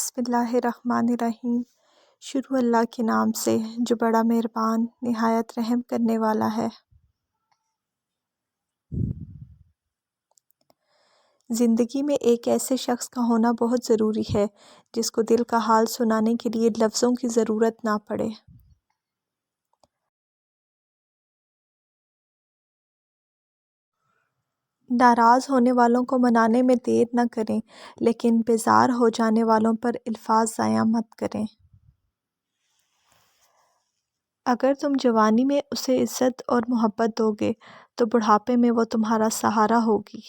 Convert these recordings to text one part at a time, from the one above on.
بسم اللہ الرحمن الرحیم۔ شروع اللہ کے نام سے جو بڑا مہربان نہایت رحم کرنے والا ہے۔ زندگی میں ایک ایسے شخص کا ہونا بہت ضروری ہے جس کو دل کا حال سنانے کے لیے لفظوں کی ضرورت نہ پڑے۔ ناراض ہونے والوں کو منانے میں دیر نہ کریں، لیکن بیزار ہو جانے والوں پر الفاظ ضائع مت کریں۔ اگر تم جوانی میں اسے عزت اور محبت دو گے تو بڑھاپے میں وہ تمہارا سہارا ہوگی۔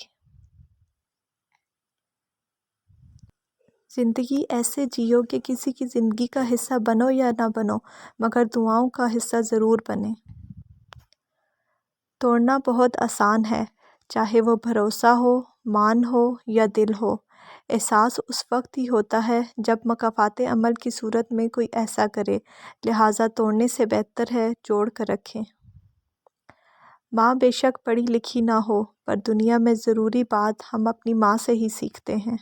زندگی ایسے جیو کہ کسی کی زندگی کا حصہ بنو یا نہ بنو، مگر دعاؤں کا حصہ ضرور بنیں۔ توڑنا بہت آسان ہے، چاہے وہ بھروسہ ہو، مان ہو یا دل ہو۔ احساس اس وقت ہی ہوتا ہے جب مکافات عمل کی صورت میں کوئی ایسا کرے، لہٰذا توڑنے سے بہتر ہے جوڑ کر رکھیں۔ ماں بے شک پڑھی لکھی نہ ہو، پر دنیا میں ضروری بات ہم اپنی ماں سے ہی سیکھتے ہیں۔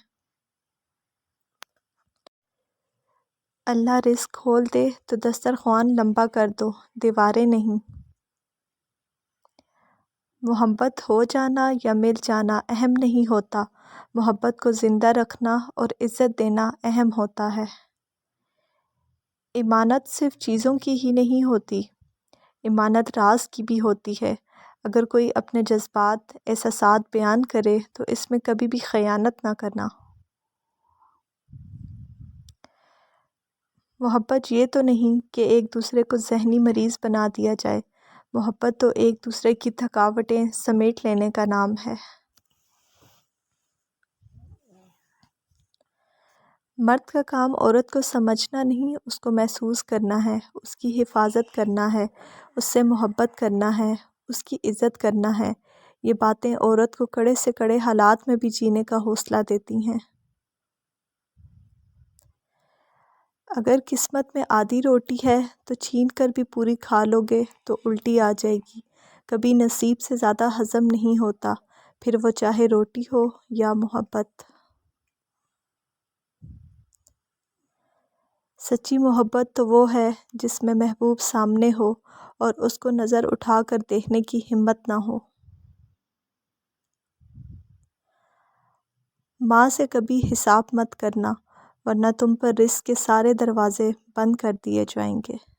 اللہ رزق کھول دے تو دسترخوان لمبا کر دو، دیواریں نہیں۔ محبت ہو جانا یا مل جانا اہم نہیں ہوتا، محبت کو زندہ رکھنا اور عزت دینا اہم ہوتا ہے۔ امانت صرف چیزوں کی ہی نہیں ہوتی، امانت راز کی بھی ہوتی ہے۔ اگر کوئی اپنے جذبات، احساسات بیان کرے تو اس میں کبھی بھی خیانت نہ کرنا۔ محبت یہ تو نہیں کہ ایک دوسرے کو ذہنی مریض بنا دیا جائے، محبت تو ایک دوسرے کی تھکاوٹیں سمیٹ لینے کا نام ہے۔ مرد کا کام عورت کو سمجھنا نہیں، اس کو محسوس کرنا ہے، اس کی حفاظت کرنا ہے، اس سے محبت کرنا ہے، اس کی عزت کرنا ہے۔ یہ باتیں عورت کو کڑے سے کڑے حالات میں بھی جینے کا حوصلہ دیتی ہیں۔ اگر قسمت میں آدھی روٹی ہے تو چھین کر بھی پوری کھا لو گے تو الٹی آ جائے گی۔ کبھی نصیب سے زیادہ ہضم نہیں ہوتا، پھر وہ چاہے روٹی ہو یا محبت۔ سچی محبت تو وہ ہے جس میں محبوب سامنے ہو اور اس کو نظر اٹھا کر دیکھنے کی ہمت نہ ہو۔ ماں سے کبھی حساب مت کرنا، ورنہ تم پر رزق کے سارے دروازے بند کر دیے جائیں گے۔